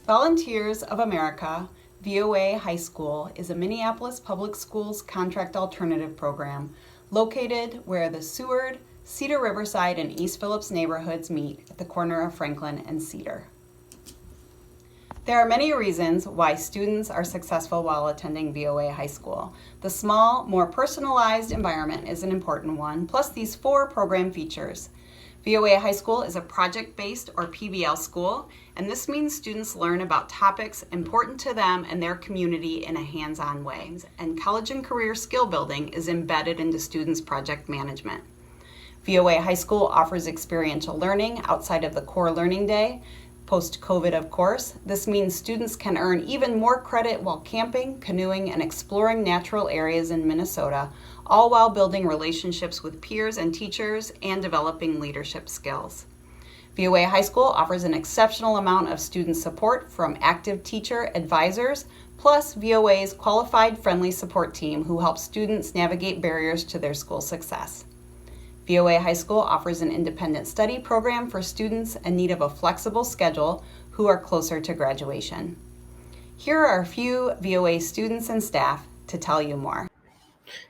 Volunteers of America, VOA High School, is a Minneapolis Public Schools contract alternative program located where the Seward, Cedar Riverside, and East Phillips neighborhoods meet at the corner of Franklin and Cedar. There are many reasons why students are successful while attending VOA High School. The small, more personalized environment is an important one, plus these 4 program features. VOA High School is a project-based or PBL school, and this means students learn about topics important to them and their community in a hands-on way. And college and career skill building is embedded into students' project management. VOA High School offers experiential learning outside of the core learning day. Post-COVID, of course, this means students can earn even more credit while camping, canoeing, and exploring natural areas in Minnesota, all while building relationships with peers and teachers and developing leadership skills. VOA High School offers an exceptional amount of student support from active teacher advisors, plus VOA's qualified friendly support team who helps students navigate barriers to their school success. VOA High School offers an independent study program for students in need of a flexible schedule who are closer to graduation. Here are a few VOA students and staff to tell you more.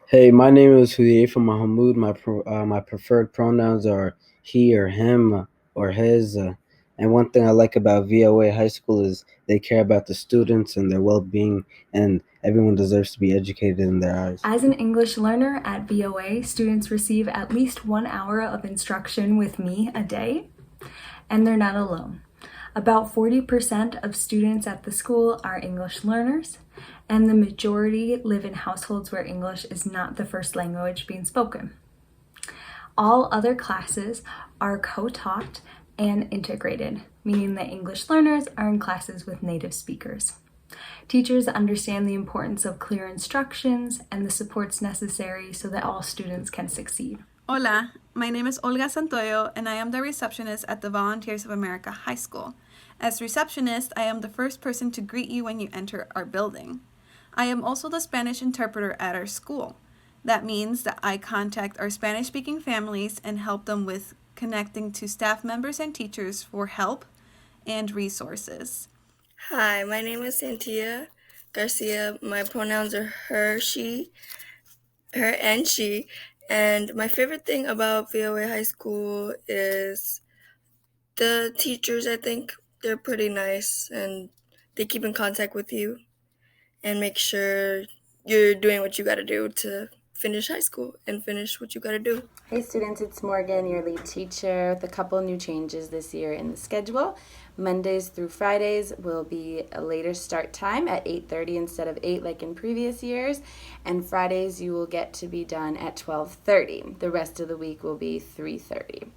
Hey, my name is Hudayfa Mahmoud. My preferred pronouns are he or him or his. And one thing I like about VOA High School is they care about the students and their well-being, and everyone deserves to be educated in their eyes. As an English learner at VOA, students receive at least 1 hour of instruction with me a day, and they're not alone. About 40% of students at the school are English learners, and the majority live in households where English is not the first language being spoken. All other classes are co-taught and integrated, meaning that English learners are in classes with native speakers. Teachers understand the importance of clear instructions and the supports necessary so that all students can succeed. Hola, my name is Olga Santoyo, and I am the receptionist at the Volunteers of America High School. As receptionist, I am the first person to greet you when you enter our building. I am also the Spanish interpreter at our school. That means that I contact our Spanish-speaking families and help them with connecting to staff members and teachers for help and resources. Hi, my name is Santia Garcia. My pronouns are her and she. And my favorite thing about VOA High School is the teachers. I think they're pretty nice and they keep in contact with you and make sure you're doing what you got to do to finish high school and finish what you got to do. Hey students, it's Morgan, your lead teacher, with a couple new changes this year in the schedule. Mondays through Fridays will be a later start time at 8:30 instead of 8 like in previous years, and Fridays you will get to be done at 12:30. The rest of the week will be 3:30.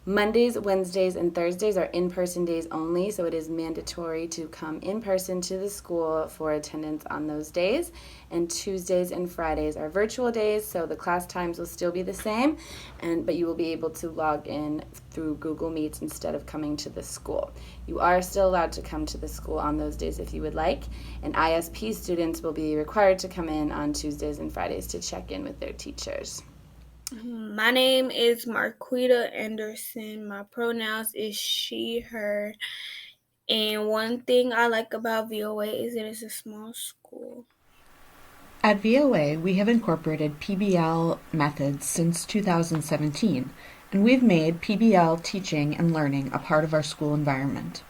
Mondays, Wednesdays, and Thursdays are in-person days only, so it is mandatory to come in person to the school for attendance on those days. And Tuesdays and Fridays are virtual days, so the class times will still be the same, but you will be able to log in through Google Meets instead of coming to the school. You are still allowed to come to the school on those days if you would like, and ISP students will be required to come in on Tuesdays and Fridays to check in with their teachers. My name is Marquita Anderson. My pronouns is she, her. And one thing I like about VOA is that it's a small school. At VOA, we have incorporated PBL methods since 2017, and we've made PBL teaching and learning a part of our school environment.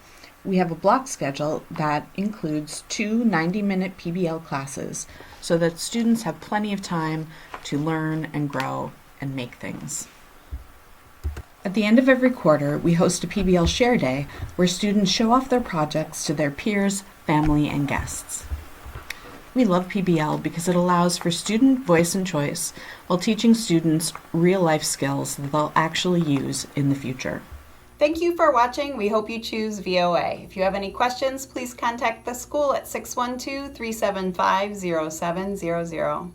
We have a block schedule that includes 2 90-minute PBL classes so that students have plenty of time to learn and grow and make things. At the end of every quarter, we host a PBL Share Day where students show off their projects to their peers, family, and guests. We love PBL because it allows for student voice and choice while teaching students real-life skills that they'll actually use in the future. Thank you for watching. We hope you choose VOA. If you have any questions, please contact the school at 612-375-0700.